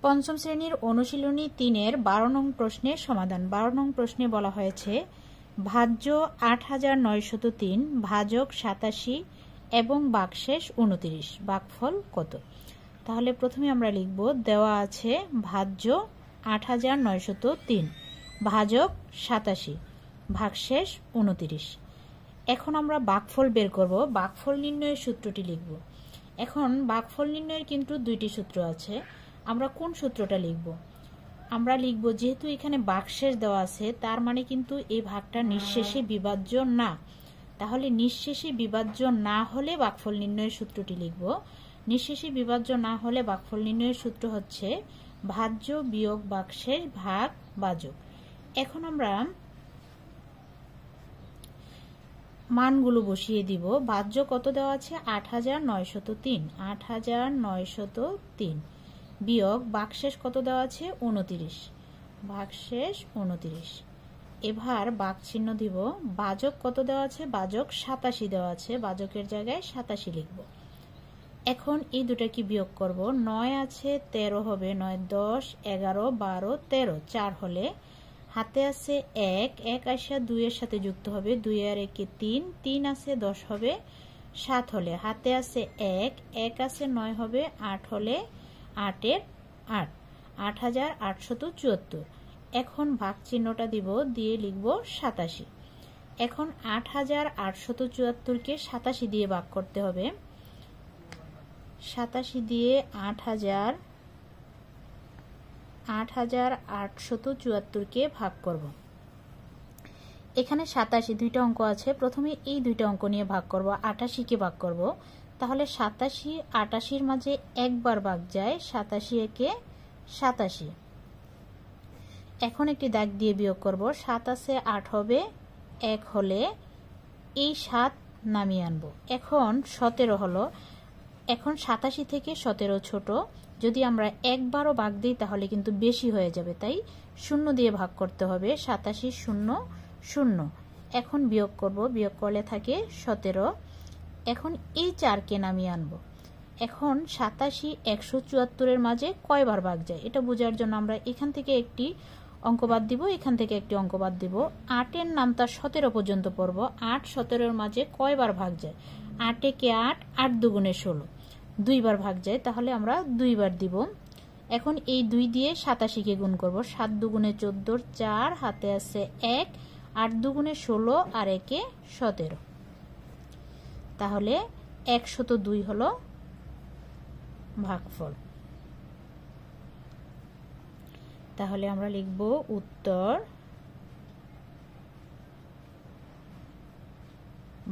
পঞ্চম শ্রেণীর অনুশীলনী ৩-এর ১২ নং প্রশ্নের সমাধান। ১২ নং প্রশ্নে বলা হয়েছে ভাজ্য ৮৯০৩, ভাজক ৮৭ এবং ভাগশেষ ২৯, ভাগফল কত? তাহলে প্রথমে আমরা লিখব, দেওয়া আছে ভাজ্য ৮৯০৩, ভাজক ৮৭, ভাগশেষ ২৯। এখন আমরা ভাগফল বের করব। ভাগফল নির্ণয়ের সূত্রটি লিখব। এখন ভাগফল নির্ণয়ের কিন্তু দুইটি সূত্র আছে। আমরা কোন সূত্রটা লিখব? আমরা লিখব, যেহেতু এখানে ভাগশেষ দেওয়া আছে, তার মানে কিন্তু এই ভাগটা নিঃশেষে বিভাজ্য না। তাহলে নিঃশেষে বিভাজ্য না হলে ভাগফল নির্ণয়ের সূত্রটি লিখব। নিঃশেষে বিভাজ্য না হলে ভাগফল নির্ণয়ের সূত্র হচ্ছে ভাজ্য বিয়োগ ভাগশেষ ভাগ ভাজক। এখন আমরা মানগুলো বসিয়ে দিব। ভাজ্য কত দেওয়া আছে? ৮৯০৩, ৮৯০৩ বিয়োগ ভাগশেষ কত দেওয়া আছে? ২৯, ভাগশেষ ২৯। এবার ভাগ চিহ্ন দিব। ভাজক কত দেওয়া আছে? ভাজক ৮৭ দেওয়া আছে, ভাজকের জায়গায় ৮৭ লিখব। এখন এই দুটা কি বিয়োগ করব? ৯ আছে ১৩ হবে, ৯ ১০ ১১ ১২ ১৩, ৪ হলে হাতে আছে ১, ১ আসা ২ এর সাথে যুক্ত হবে, ২ আর ১ ৩, ৩ আছে ১০ হবে, ৭ হলে হাতে আছে ১, ১ আছে ৯ হবে, ৮ হলে ৮ এর ৮, ৮৮৭৪। এখন ভাগ চিহ্নটা দিব, দিয়ে লিখব ৮৭। এখন ৮৮৭৪কে ৮৭ দিয়ে ভাগ করতে হবে। ৮৭ দিয়ে ৮৮৭৪কে ভাগ করব। এখানে ৮৭ দুইটা অঙ্ক আছে, প্রথমে এই দুইটা অঙ্ক নিয়ে ভাগ করব। ৮৮কে ভাগ করব, তাহলে ৮৭ ৮৮-র মাঝে একবার ভাগ যায়, ৮৭ একে ৮৭। এখন একটি দাগ দিয়ে বিয়োগ করব। ৭ আছে ৮ হবে, ১ হলে এই ৭ নামিয়ে আনবো। এখন ১৭ হলো। এখন ৮৭ থেকে ১৭ ছোট, যদি আমরা একবারও ভাগ দিই তাহলে কিন্তু বেশি হয়ে যাবে, তাই ০ দিয়ে ভাগ করতে হবে। ৮৭ ০ ০। এখন বিয়োগ করব, বিয়োগ করলে থাকে ১৭। এখন এই ৪কে নামিয়ে আনবো। এখন ৮৭ ১৭৪-এর মাঝে কয়বার ভাগ যায় এটা বোঝার জন্য আমরা এখান থেকে একটি অঙ্ক বাদ দিব, এখান থেকে একটি অঙ্ক বাদ দিব। ৮-এর নামটা ১৭ পর্যন্ত পড়ব। ৮ ১৭-এর মাঝে কয়বার ভাগ যায়? ৮ একে ৮, ৮ দুগুণে ১৬, দুইবার ভাগ যায়, তাহলে আমরা দুইবার দিব। এখন এই ২ দিয়ে ৮৭কে গুণ করব। ৭ দুগুণে ১৪, ৪ হাতে আছে ১, ৮ দুগুণে ১৬ আর একে ১৭, তাহলে ১০২ হলো ভাগফল। তাহলে আমরা লিখব উত্তর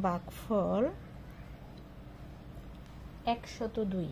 ভাগফল ১০২।